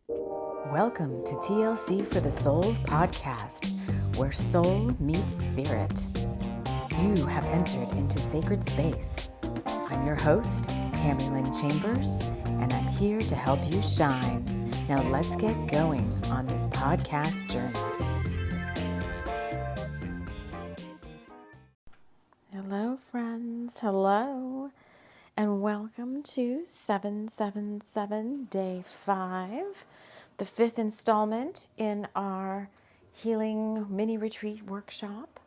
Welcome to TLC for the Soul podcast, where soul meets spirit. You have entered into sacred space. I'm your host, TAMI Chambers, and I'm here to help you shine. Now let's get going on this podcast journey. Hello, friends. Hello. And welcome to 777 Day 5, the 5th installment in our Healing Mini Retreat Workshop.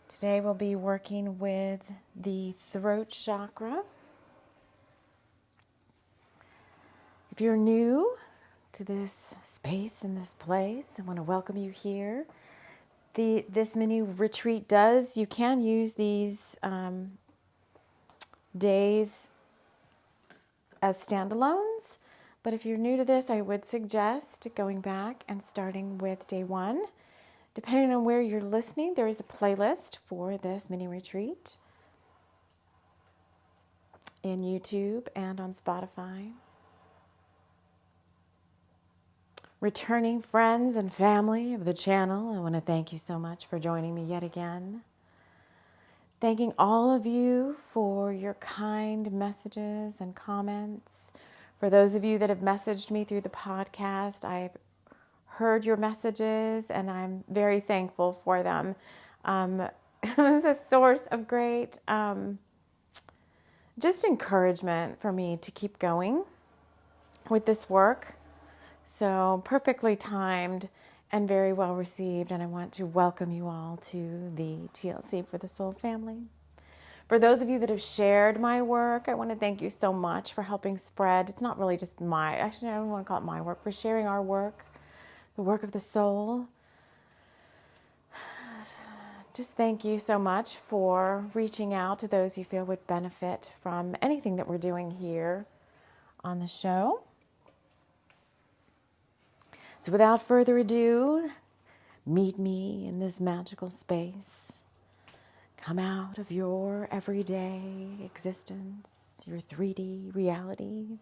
Today we'll be working with the throat chakra. If you're new to this space and this place, I want to welcome you here. This mini retreat you can use these days as standalones, but if you're new to this, I would suggest going back and starting with day 1. Depending on where you're listening, there is a playlist for this mini retreat in YouTube and on Spotify. Returning friends and family of the channel, I want to thank you so much for joining me yet again. Thanking all of you for your kind messages and comments. For those of you that have messaged me through the podcast, I've heard your messages and I'm very thankful for them. It was a source of great just encouragement for me to keep going with this work. So perfectly timed and very well received, and I want to welcome you all to the TLC for the Soul family. For those of you that have shared my work, I want to thank you so much for helping spread. It's not really just I don't want to call it my work, for sharing our work, the work of the soul. Just thank you so much for reaching out to those you feel would benefit from anything that we're doing here on the show. So without further ado, meet me in this magical space. Come out of your everyday existence, your 3D reality.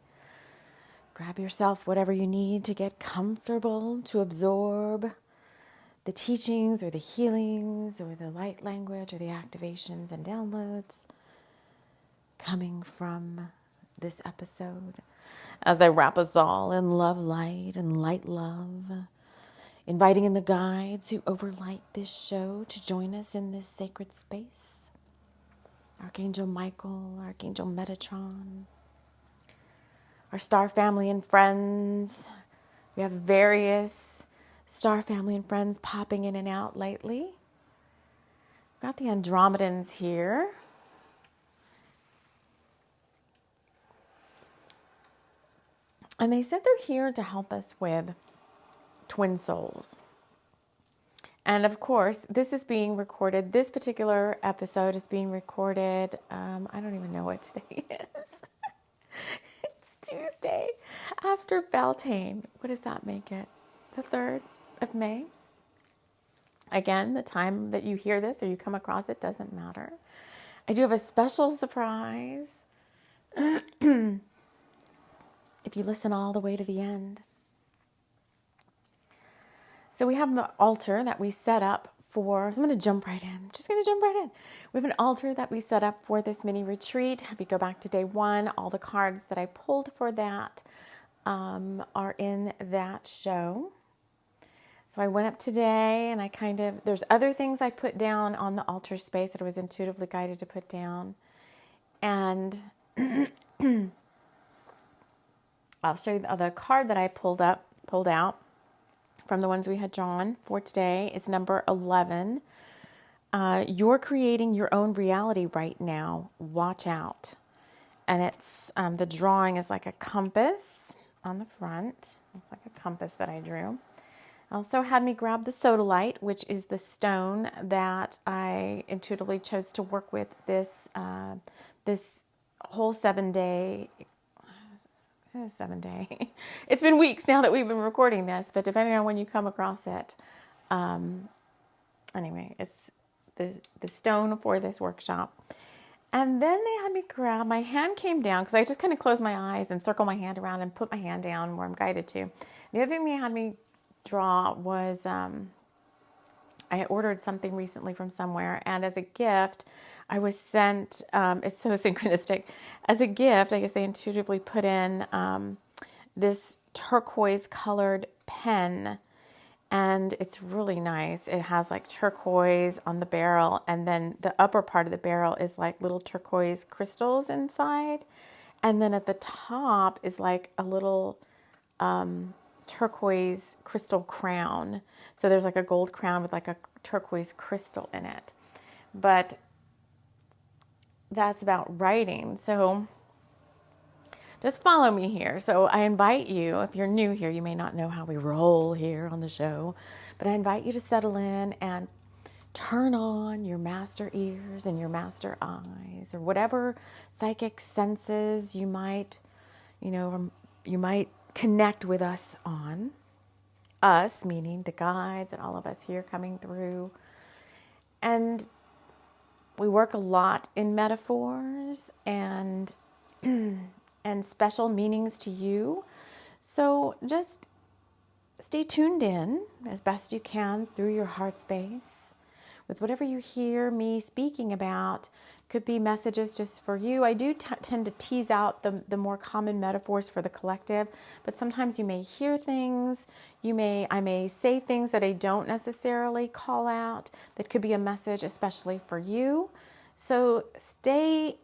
Grab yourself whatever you need to get comfortable, to absorb the teachings or the healings or the light language or the activations and downloads coming from this episode. As I wrap us all in love, light, and light love, inviting in the guides who overlight this show to join us in this sacred space. Archangel Michael, Archangel Metatron, our star family and friends. We have various star family and friends popping in and out lately. We've got the Andromedans here. And they said they're here to help us with twin souls. And of course, this is being recorded. This particular episode is being recorded. I don't even know what today is. It's Tuesday after Beltane. What does that make it? The 3rd of May? Again, the time that you hear this or you come across it doesn't matter. I do have a special surprise. If you listen all the way to the end. So we have an altar that we set up for, so I'm going to jump right in. I'm just going to jump right in. We have an altar that we set up for this mini retreat. If you go back to day 1, all the cards that I pulled for that are in that show. So I went up today and there's other things I put down on the altar space that I was intuitively guided to put down. And I'll show you the other card that I pulled out from the ones we had drawn for today is number 11. You're creating your own reality right now. Watch out. And it's the drawing is like a compass on the front. It's like a compass that I drew. Also had me grab the sodalite, which is the stone that I intuitively chose to work with this whole 7-day. It's been weeks now that we've been recording this, but depending on when you come across it, anyway, it's the stone for this workshop. And then they had me grab, my hand came down because I just kind of closed my eyes and circle my hand around and put my hand down where I'm guided to. The other thing they had me draw was I had ordered something recently from somewhere, and as a gift, I was sent, it's so synchronistic, as a gift, I guess they intuitively put in this turquoise colored pen. And it's really nice. It has like turquoise on the barrel, and then the upper part of the barrel is like little turquoise crystals inside. And then at the top is like a little turquoise crystal crown. So there's like a gold crown with like a turquoise crystal in it. But that's about writing. So just follow me here. So I invite you, if you're new here, you may not know how we roll here on the show, but I invite you to settle in and turn on your master ears and your master eyes, or whatever psychic senses you might connect with us on. Us, meaning the guides and all of us here coming through. And we work a lot in metaphors and special meanings to you. So just stay tuned in as best you can through your heart space with whatever you hear me speaking about. Could be messages just for you. I do tend to tease out the more common metaphors for the collective, but sometimes you may hear things, I may say things that I don't necessarily call out that could be a message especially for you. So stay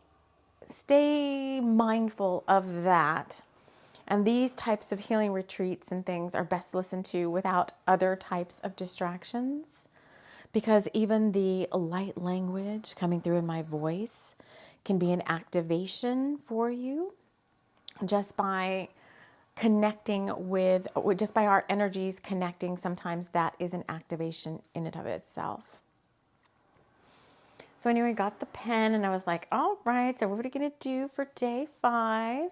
mindful of that. And these types of healing retreats and things are best listened to without other types of distractions, because even the light language coming through in my voice can be an activation for you just by our energies connecting. Sometimes that is an activation in and of itself. So anyway, I got the pen and I was like, all right, so what are we going to do for day 5?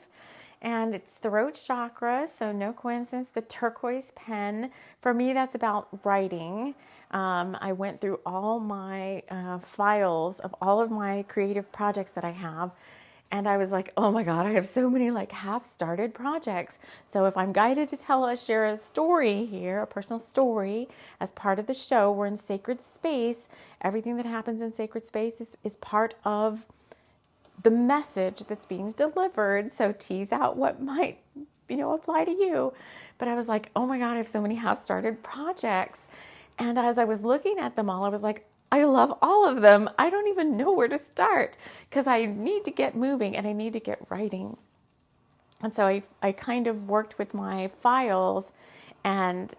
And it's throat chakra, so no coincidence, the turquoise pen. For me, that's about writing. I went through all my files of all of my creative projects that I have. And I was like, oh my God, I have so many like half-started projects. So if I'm guided to share a story here, a personal story as part of the show, we're in sacred space. Everything that happens in sacred space is part of the message that's being delivered. So tease out what might, apply to you. But I was like, oh my God, I have so many half-started projects. And as I was looking at them all, I was like, I love all of them. I don't even know where to start because I need to get moving and I need to get writing. And so I kind of worked with my files, and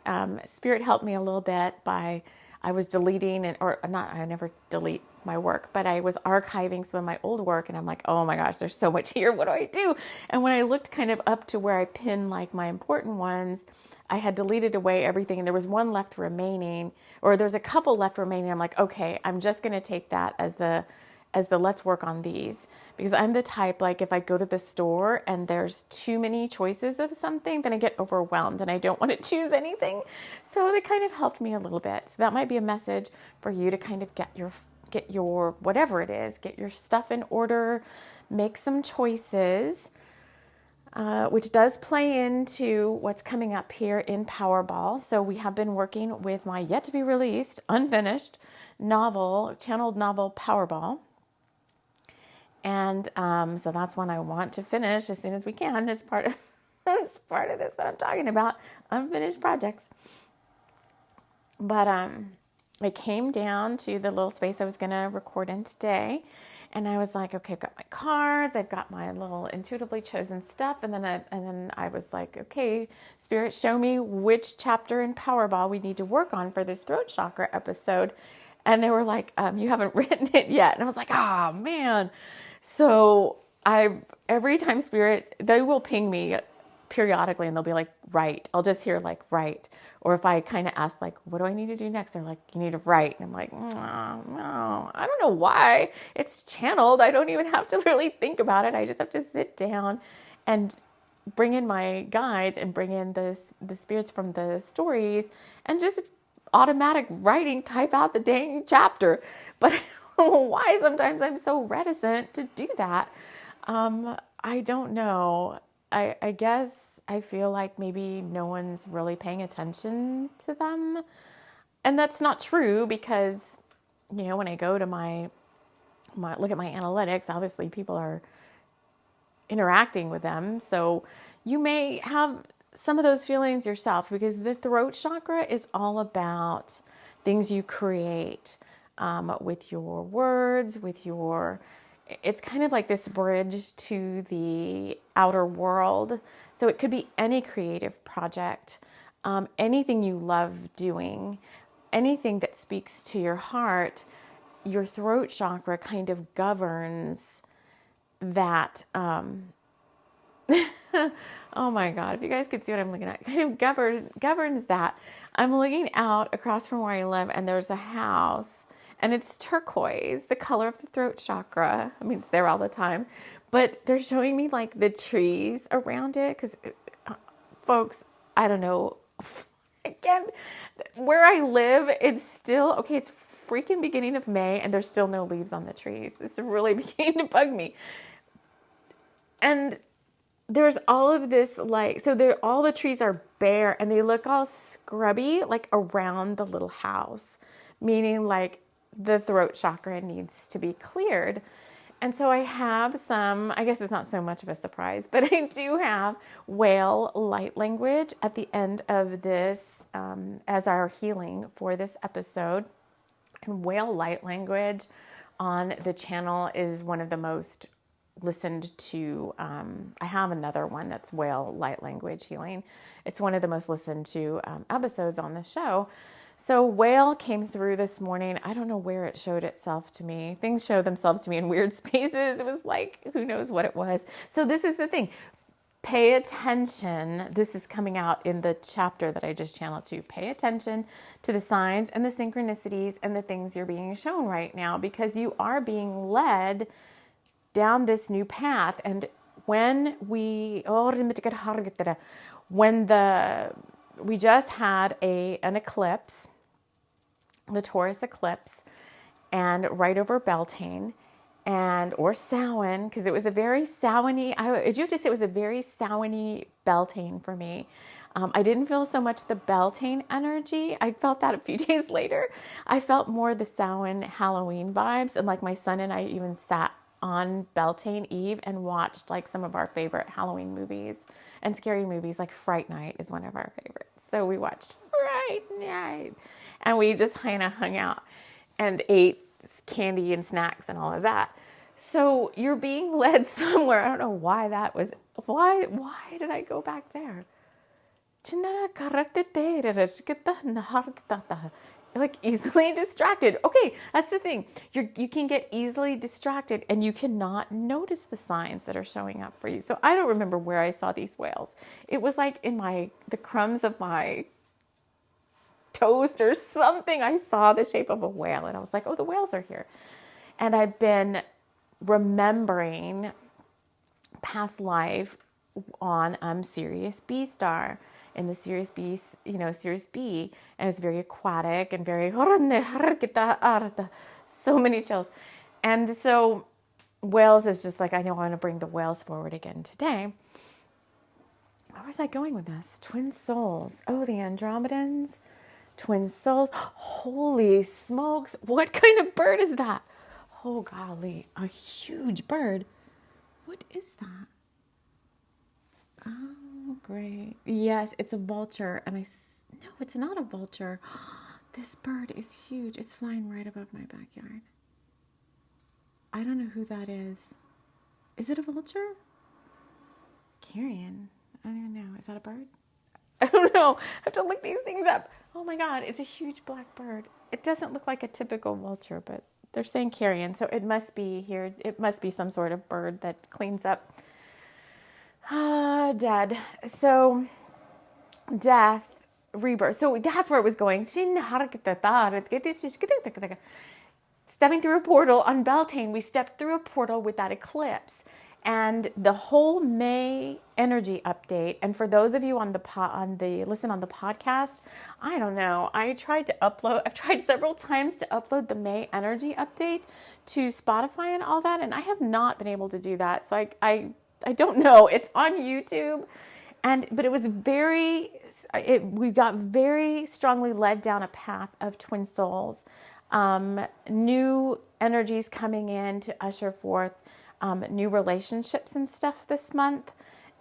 Spirit helped me a little bit I was deleting I never delete my work, but I was archiving some of my old work, and I'm like, oh my gosh, there's so much here. What do I do? And when I looked kind of up to where I pinned like my important ones, I had deleted away everything, and there was one left remaining, or there's a couple left remaining. I'm like, okay, I'm just going to take that as the let's work on these, because I'm the type, like if I go to the store and there's too many choices of something, then I get overwhelmed and I don't want to choose anything. So that kind of helped me a little bit. So that might be a message for you to kind of get your whatever it is, get your stuff in order, make some choices. Which does play into what's coming up here in Powerball. So we have been working with my yet to be released, unfinished channeled novel Powerball. And so that's one I want to finish as soon as we can. It's part of this, what I'm talking about, unfinished projects. But I came down to the little space I was going to record in today. And I was like, okay, I've got my cards, I've got my little intuitively chosen stuff. And then I was like, okay, Spirit, show me which chapter in Powerball we need to work on for this throat chakra episode. And they were like, you haven't written it yet. And I was like, oh man. So every time Spirit, they will ping me periodically and they'll be like, write. I'll just hear like, write. Or if I kind of ask like, what do I need to do next? They're like, you need to write. And I'm like, no, I don't know why. It's channeled. I don't even have to really think about it. I just have to sit down and bring in my guides and bring in the spirits from the stories and just automatic writing, type out the dang chapter. But why sometimes I'm so reticent to do that. I don't know. I guess I feel like maybe no one's really paying attention to them. And that's not true because, when I go to my look at my analytics, obviously people are interacting with them. So you may have some of those feelings yourself, because the throat chakra is all about things you create with your words, it's kind of like this bridge to the outer world. So it could be any creative project, anything you love doing, anything that speaks to your heart. Your throat chakra kind of governs that. Oh my God, if you guys could see what I'm looking at, kind of governs that. I'm looking out across from where I live, and there's a house, and it's turquoise, the color of the throat chakra. I mean, it's there all the time, but they're showing me like the trees around it. Cause folks, I don't know. Again, where I live, it's still, okay, it's freaking beginning of May and there's still no leaves on the trees. It's really beginning to bug me. And there's all of this all the trees are bare and they look all scrubby, like around the little house, meaning like the throat chakra needs to be cleared. And so I have I guess it's not so much of a surprise, but I do have whale light language at the end of this as our healing for this episode. And whale light language on the channel is one of the most listened to. I have another one that's whale light language healing. It's one of the most listened to episodes on the show. So whale came through this morning. I don't know where it showed itself to me. Things show themselves to me in weird spaces. It was like, who knows what it was. So this is the thing. Pay attention. This is coming out in the chapter that I just channeled to. Pay attention to the signs and the synchronicities and the things you're being shown right now, because you are being led down this new path. And when we just had an eclipse, the Taurus eclipse, and right over Beltane, or Samhain, because it was a very Samhain-y, I do have to say it was a very Samhain-y Beltane for me. I didn't feel so much the Beltane energy. I felt that a few days later. I felt more the Samhain Halloween vibes, and like my son and I even sat on Beltane Eve and watched like some of our favorite Halloween movies and scary movies. Like Fright Night is one of our favorites. So we watched Fright Night and we just kind of hung out and ate candy and snacks and all of that. So you're being led somewhere. I don't know why that was. Why did I go back there? Like easily distracted. Okay, that's the thing. You can get easily distracted and you cannot notice the signs that are showing up for you. So I don't remember where I saw these whales. It was like in the crumbs of my toast or something. I saw the shape of a whale and I was like, oh, the whales are here. And I've been remembering past life on Sirius B star. In the Sirius B, Sirius B, and it's very aquatic and very, so many chills. And so whales is just like, I know I want to bring the whales forward again today. Where was I going with this? Twin souls. Oh, the Andromedans, twin souls. Holy smokes. What kind of bird is that? Oh, golly, a huge bird. What is that? Oh, great. Yes, it's a vulture. And no, it's not a vulture. This bird is huge. It's flying right above my backyard. I don't know who that is. Is it a vulture? Carrion. I don't even know. Is that a bird? I don't know. I have to look these things up. Oh my God, it's a huge black bird. It doesn't look like a typical vulture, but they're saying carrion. So it must be here. It must be some sort of bird that cleans up. Dead. So death, rebirth. So that's where it was going. Stepping through a portal on Beltane, we stepped through a portal with that eclipse. And the whole May energy update, and for those of you on the podcast, I don't know. I've tried several times to upload the May energy update to Spotify and all that, and I have not been able to do that. So I don't know. It's on YouTube. But it was we got very strongly led down a path of twin souls, new energies coming in to usher forth new relationships and stuff this month.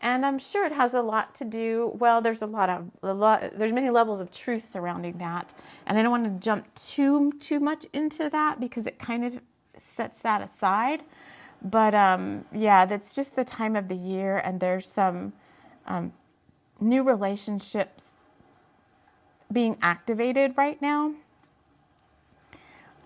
And I'm sure it has a lot to do, well, there's many levels of truth surrounding that. And I don't want to jump too much into that because it kind of sets that aside. But yeah, that's just the time of the year, and there's some new relationships being activated right now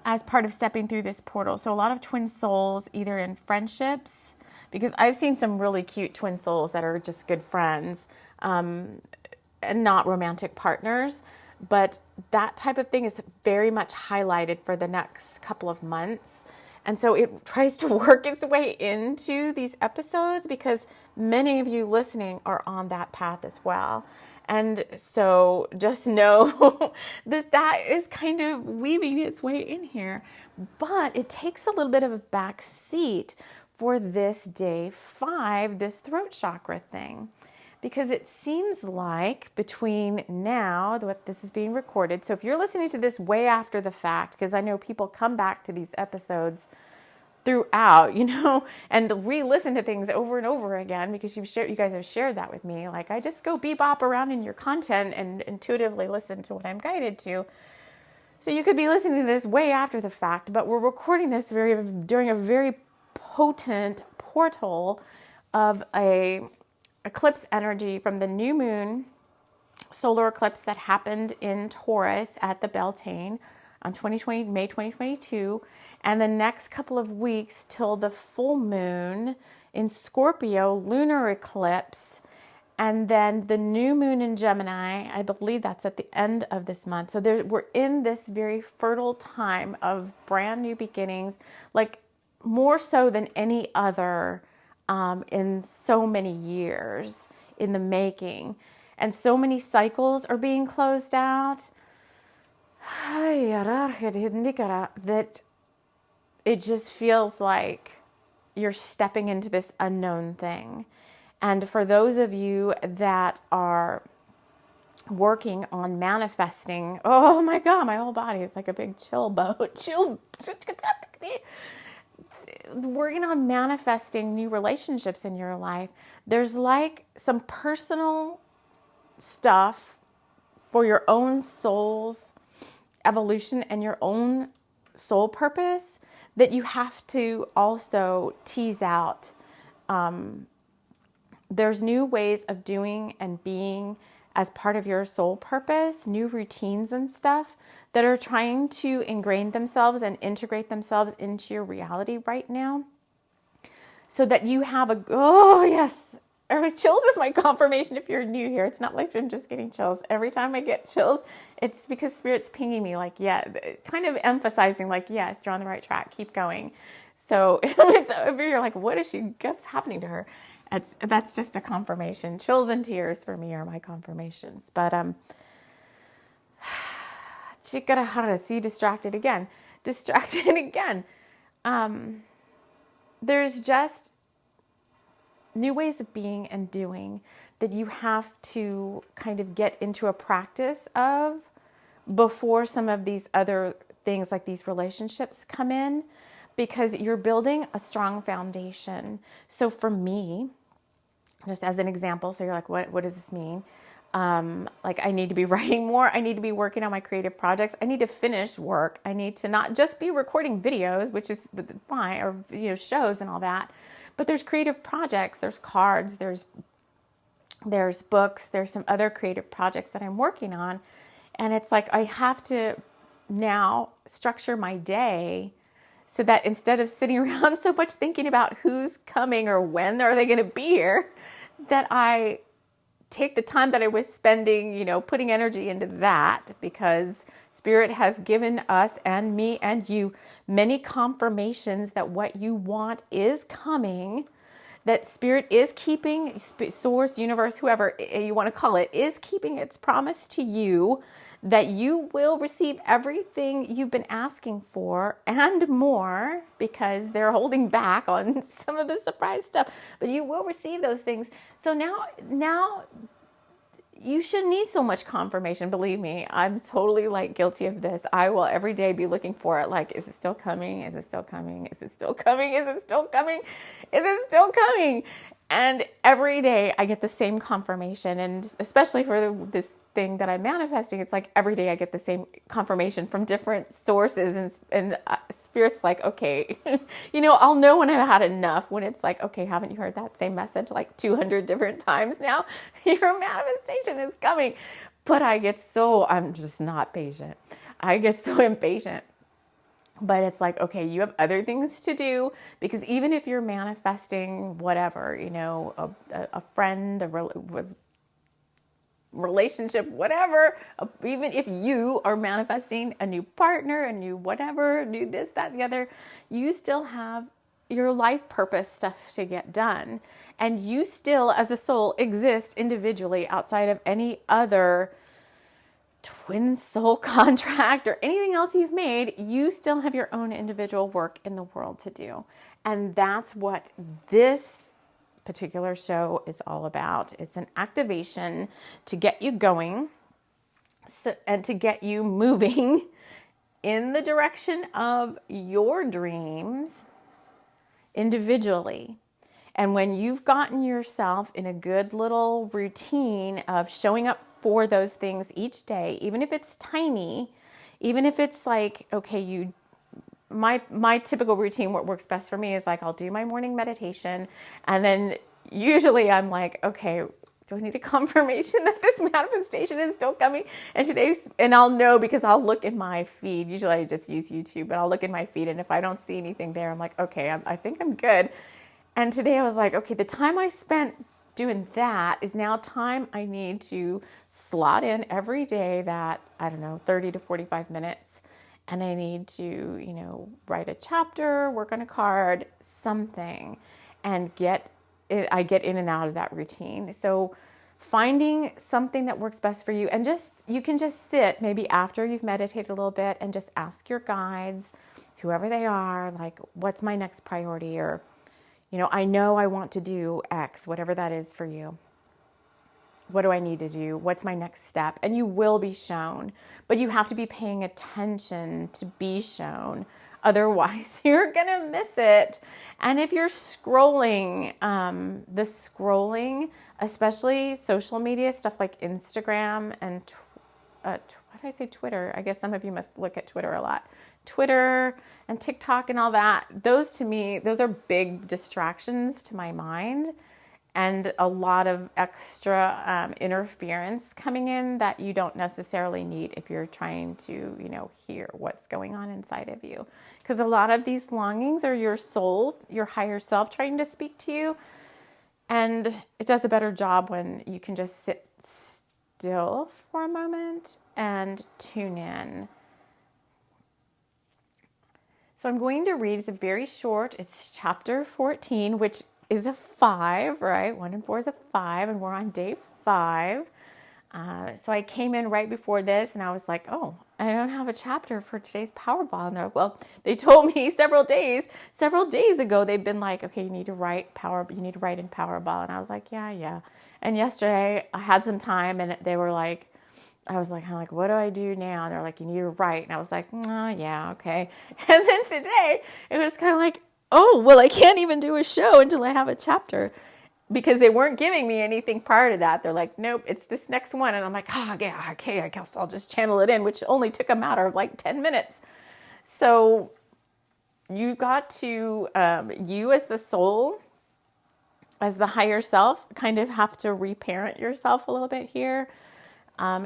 as part of stepping through this portal. So a lot of twin souls, either in friendships, because I've seen some really cute twin souls that are just good friends, and not romantic partners, but that type of thing is very much highlighted for the next couple of months. And so it tries to work its way into these episodes because many of you listening are on that path as well. And so just know that is kind of weaving its way in here. But it takes a little bit of a back seat for this day 5, this throat chakra thing. Because it seems like between now, what this is being recorded, so if you're listening to this way after the fact, because I know people come back to these episodes throughout, and re-listen to things over and over again because you guys have shared that with me. Like, I just go bebop around in your content and intuitively listen to what I'm guided to. So you could be listening to this way after the fact, but we're recording this during a very potent portal of a eclipse energy from the new moon solar eclipse that happened in Taurus at the Beltane on May 2022, and the next couple of weeks till the full moon in Scorpio lunar eclipse, and then the new moon in Gemini. I believe that's at the end of this month. So we're in this very fertile time of brand new beginnings, like more so than any other in so many years in the making. And so many cycles are being closed out that it just feels like you're stepping into this unknown thing. And for those of you that are working on manifesting, oh my God, my whole body is like a big chill boat. Working on manifesting new relationships in your life, there's like some personal stuff for your own soul's evolution and your own soul purpose that you have to also tease out. There's new ways of doing and being as part of your soul purpose, new routines and stuff that are trying to ingrain themselves and integrate themselves into your reality right now, so that you have chills is my confirmation if you're new here. It's not like I'm just getting chills. Every time I get chills, it's because Spirit's pinging me like, yeah, kind of emphasizing like, yes, you're on the right track. Keep going. So you're like, what's happening to her? That's just a confirmation. Chills and tears for me are my confirmations. But distracted again. There's just new ways of being and doing that you have to kind of get into a practice of before some of these other things like these relationships come in, because you're building a strong foundation. So for me, just as an example, so you're like, what does this mean? Like, I need to be writing more. I need to be working on my creative projects. I need to finish work. I need to not just be recording videos, which is fine, or shows and all that. But there's creative projects, there's cards, there's books, there's some other creative projects that I'm working on. And it's like I have to now structure my day so that instead of sitting around so much thinking about who's coming or when are they going to be here, that I take the time that I was spending, putting energy into that, because Spirit has given us and me and you many confirmations that what you want is coming. that Spirit is keeping, Source, Universe, whoever you want to call it, is keeping its promise to you that you will receive everything you've been asking for and more, because they're holding back on some of the surprise stuff, but you will receive those things. So now you shouldn't need so much confirmation. Believe me, I'm totally like guilty of this. I will every day be looking for it. Like, is it still coming? Is it still coming? Is it still coming? Is it still coming? Is it still coming? And every day I get the same confirmation. And especially for this thing that I'm manifesting, it's like every day I get the same confirmation from different sources, and Spirit's like, okay, I'll know when I've had enough, when it's like, okay, haven't you heard that same message like 200 different times now? Your manifestation is coming. But I'm just not patient. I get so impatient. But it's like, okay, you have other things to do, because even if you're manifesting whatever, a friend, relationship, whatever, even if you are manifesting a new partner, a new whatever, new this, that, the other, you still have your life purpose stuff to get done. And you still, as a soul, exist individually outside of any other twin soul contract or anything else you've made. You still have your own individual work in the world to do. And that's what this particular show is all about. It's an activation to get you going, and to get you moving in the direction of your dreams individually. And when you've gotten yourself in a good little routine of showing up for those things each day, even if it's tiny, even if it's like, okay, my typical routine, what works best for me is like, I'll do my morning meditation, and then usually I'm like, okay, do I need a confirmation that this manifestation is still coming? And I'll know, because I'll look in my feed. Usually I just use YouTube, but I'll look in my feed, and if I don't see anything there, I'm like, okay, I think I'm good. And today I was like, okay, the time I spent doing that is now time I need to slot in every day that, 30 to 45 minutes. And I need to, write a chapter, work on a card, something, and I get in and out of that routine. So finding something that works best for you, and you can just sit maybe after you've meditated a little bit and just ask your guides, whoever they are, like, what's my next priority? Or, I know I want to do X, whatever that is for you. What do I need to do? What's my next step? And you will be shown, but you have to be paying attention to be shown. Otherwise, you're going to miss it. And if you're scrolling, the scrolling, especially social media, stuff like Instagram and why did I say Twitter? I guess some of you must look at Twitter a lot. Twitter and TikTok and all that. Those, to me, those are big distractions to my mind, and a lot of extra interference coming in that you don't necessarily need if you're trying to, hear what's going on inside of you. Because a lot of these longings are your soul, your higher self trying to speak to you. And it does a better job when you can just sit still for a moment and tune in. So I'm going to read, it's very short, it's chapter 14, which is a 5, right? 1 and 4 is a 5, and we're on day 5. So I came in right before this, and I was like, oh, I don't have a chapter for today's Powerball. And they're like, well, they told me several days ago, they've been like, okay, you need to write in Powerball. And I was like, yeah. And yesterday I had some time, and they were like, I was like, what do I do now? And they're like, you need to write. And I was like, yeah, okay. And then today it was kind of like, oh, well, I can't even do a show until I have a chapter, because they weren't giving me anything prior to that. They're like, nope, it's this next one. And I'm like, yeah, okay, I guess I'll just channel it in, which only took a matter of like 10 minutes. So you got to, you as the soul, as the higher self, kind of have to reparent yourself a little bit here.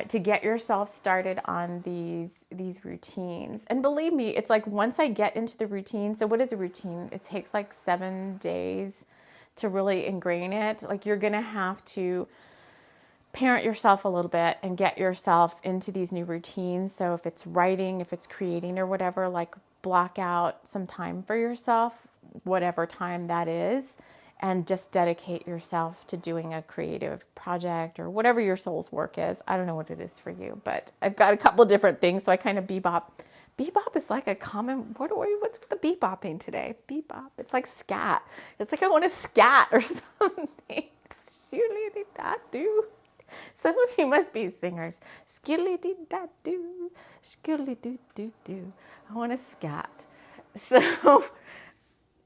To get yourself started on these routines. And believe me, it's like once I get into the routine, so what is a routine? It takes like 7 days to really ingrain it. Like, you're going to have to parent yourself a little bit and get yourself into these new routines. So if it's writing, if it's creating or whatever, like block out some time for yourself, whatever time that is, and just dedicate yourself to doing a creative project or whatever your soul's work is. I don't know what it is for you, but I've got a couple different things. So I kind of bebop. Bebop is like a common, what's with the bebopping today? Bebop. It's like scat. It's like I want to scat or something. Skilly-dee-da-doo. Some of you must be singers. Skilly-dee-da-doo. Skilly-doo-doo-doo. I want to scat. So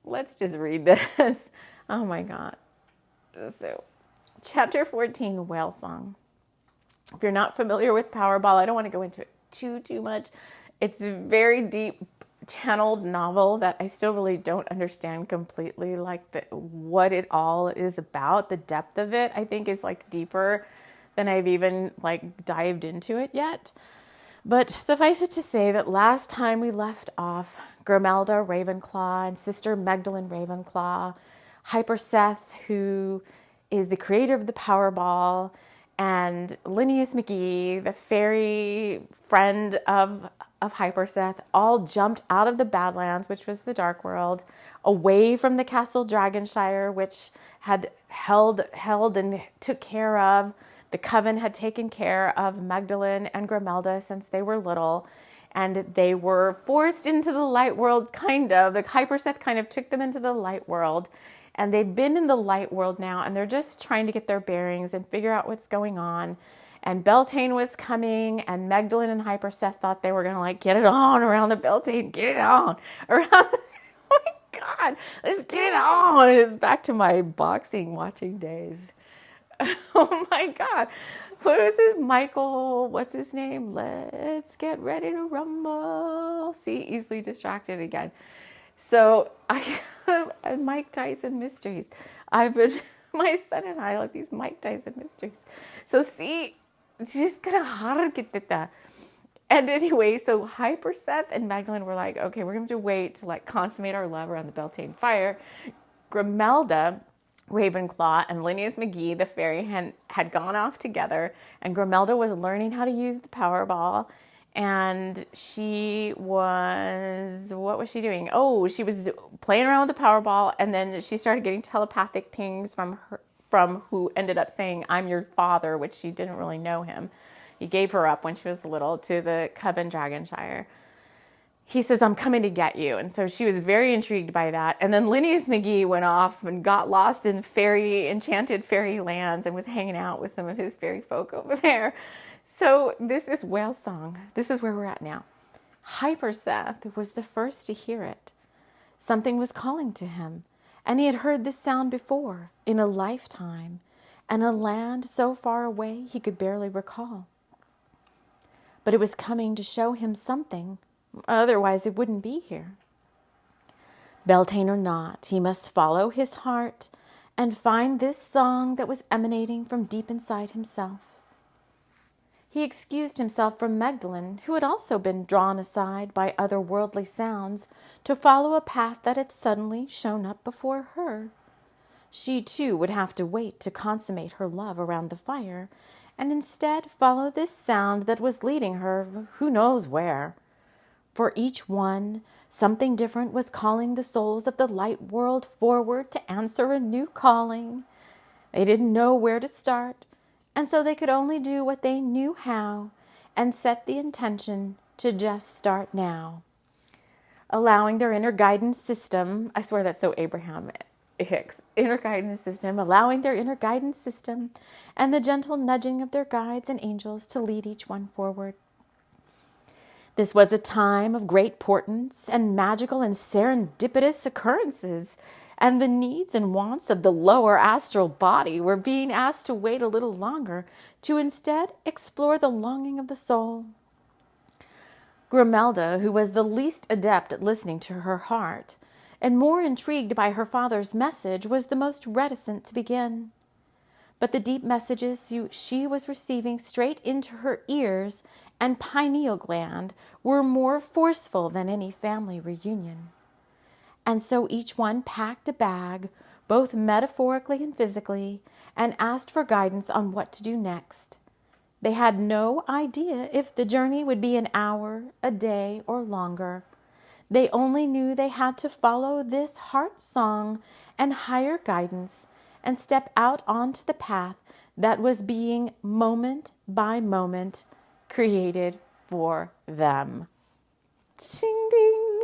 let's just read this. Oh my God. So, chapter 14, Whale Song. If you're not familiar with Powerball, I don't want to go into it too much. It's a very deep channeled novel that I still really don't understand completely, like what it all is about. The depth of it, I think, is like deeper than I've even like dived into it yet. But suffice it to say that last time we left off, Grimelda Ravenclaw and Sister Magdalene Ravenclaw, Hyperseth, who is the creator of the Powerball, and Linnaeus McGee, the fairy friend of Hyperseth, all jumped out of the Badlands, which was the Dark World, away from the Castle Dragonshire, which had held and took care of. The Coven had taken care of Magdalene and Grimelda since they were little, and they were forced into the light world, kind of. The Hyperseth kind of took them into the light world, and they've been in the light world now, and they're just trying to get their bearings and figure out what's going on. And Beltane was coming, and Magdalene and Hyperseth thought they were going to like get it on around the Beltane, get it on around. Oh my God, let's get it on. It's back to my boxing watching days. Oh my God. What was it? Michael, what's his name? Let's get ready to rumble. See, easily distracted again. So Mike Tyson mysteries. My son and I like these Mike Tyson mysteries. So see, she's gonna hard get that. And anyway, so Hyperseth and Magdalene were like, okay, we're going to have to wait to like consummate our love around the Beltane fire. Grimelda Ravenclaw and Linnaeus McGee, the fairy, had gone off together, and Grimelda was learning how to use the Powerball, and she was, what was she doing? Oh, she was playing around with the Powerball, and then she started getting telepathic pings from who ended up saying, I'm your father, which she didn't really know him. He gave her up when she was little to the Coven Dragonshire. He says, I'm coming to get you. And so she was very intrigued by that. And then Linnaeus McGee went off and got lost in enchanted fairy lands and was hanging out with some of his fairy folk over there. So this is Whale Song. This is where we're at now. Hyperseth was the first to hear it. Something was calling to him, and he had heard this sound before, in a lifetime, and a land so far away he could barely recall. But it was coming to show him something. Otherwise, it wouldn't be here. Beltane or not, he must follow his heart and find this song that was emanating from deep inside himself. He excused himself from Magdalene, who had also been drawn aside by otherworldly sounds to follow a path that had suddenly shown up before her. She, too, would have to wait to consummate her love around the fire, and instead follow this sound that was leading her who knows where. For each one, something different was calling the souls of the light world forward to answer a new calling. They didn't know where to start, and so they could only do what they knew how and set the intention to just start now. Allowing their inner guidance system, I swear that's so Abraham Hicks, inner guidance system, allowing their inner guidance system and the gentle nudging of their guides and angels to lead each one forward. This was a time of great portents and magical and serendipitous occurrences, and the needs and wants of the lower astral body were being asked to wait a little longer to instead explore the longing of the soul. Grimelda, who was the least adept at listening to her heart, and more intrigued by her father's message, was the most reticent to begin. But the deep messages she was receiving straight into her ears and pineal gland were more forceful than any family reunion. And so each one packed a bag, both metaphorically and physically, and asked for guidance on what to do next. They had no idea if the journey would be an hour, a day, or longer. They only knew they had to follow this heart song and higher guidance and step out onto the path that was being moment by moment created for them. Ding, ding.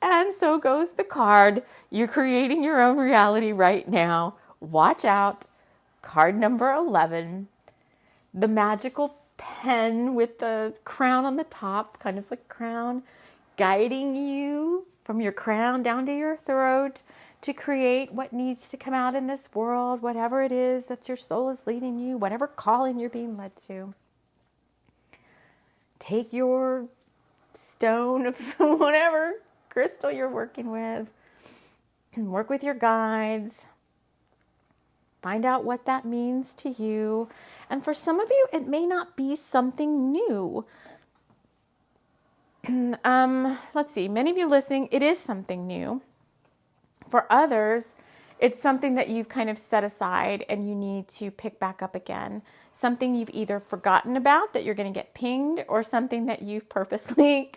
And so goes the card. You're creating your own reality right now. Watch out. Card number 11. The magical pen with the crown on the top, kind of like crown, guiding you from your crown down to your throat to create what needs to come out in this world, whatever it is that your soul is leading you, whatever calling you're being led to. Take your stone of whatever crystal you're working with and work with your guides. Find out what that means to you. And for some of you, it may not be something new. Let's see. Many of you listening, it is something new. For others, it's something that you've kind of set aside and you need to pick back up again. Something you've either forgotten about that you're going to get pinged, or something that you've purposely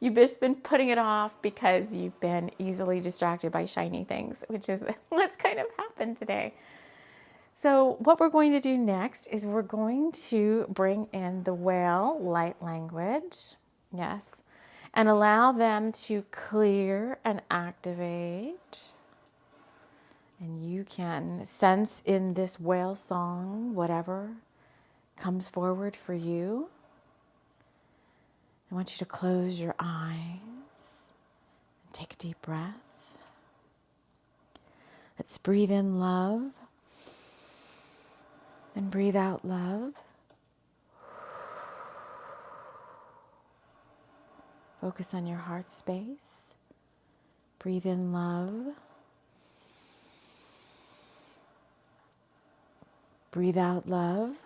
you've just been putting it off because you've been easily distracted by shiny things, which is what's kind of happened today. So what we're going to do next is we're going to bring in the whale light language. Yes. And allow them to clear and activate. And you can sense in this whale song whatever comes forward for you. I want you to close your eyes and take a deep breath. Let's breathe in love and breathe out love. Focus on your heart space. Breathe in love. Breathe out love.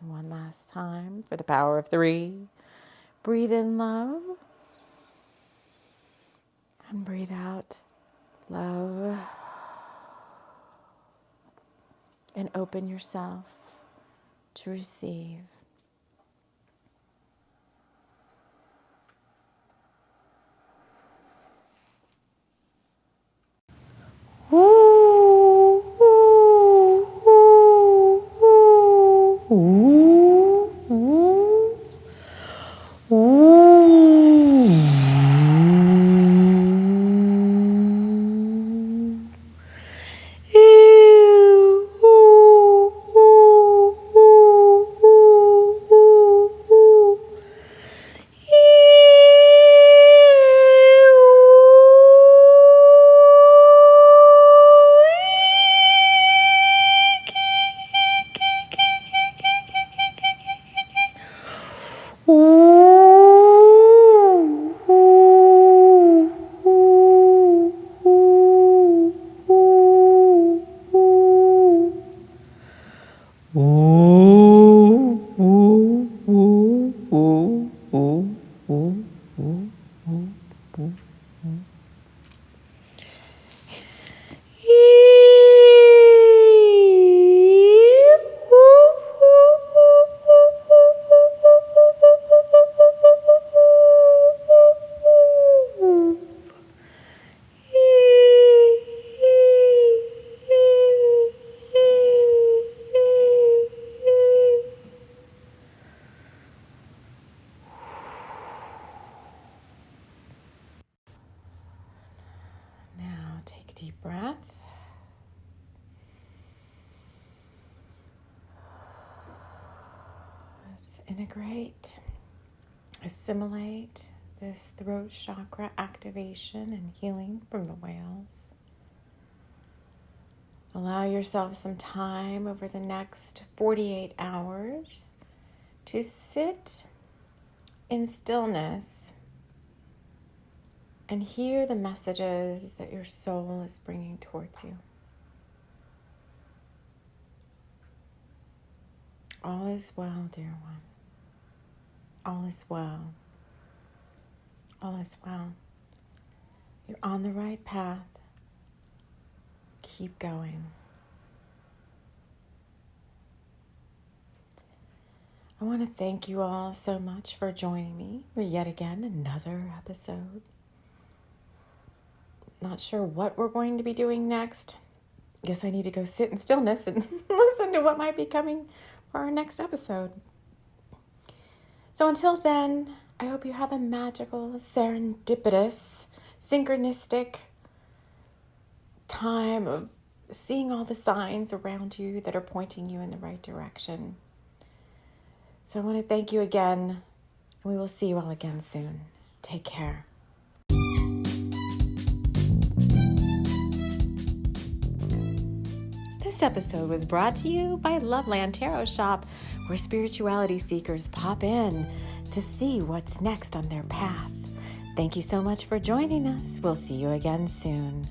And one last time for the power of 3. Breathe in love. And breathe out love. And open yourself to receive. Deep breath. Let's integrate, assimilate this throat chakra activation and healing from the whales. Allow yourself some time over the next 48 hours to sit in stillness and hear the messages that your soul is bringing towards you. All is well, dear one. All is well. All is well. You're on the right path. Keep going. I want to thank you all so much for joining me for yet again another episode. Not sure what we're going to be doing next. Guess I need to go sit in stillness and listen to what might be coming for our next episode. So until then, I hope you have a magical, serendipitous, synchronistic time of seeing all the signs around you that are pointing you in the right direction. So I want to thank you again, and we will see you all again soon. Take care. This episode was brought to you by Loveland Tarot Shop, where spirituality seekers pop in to see what's next on their path. Thank you so much for joining us. We'll see you again soon.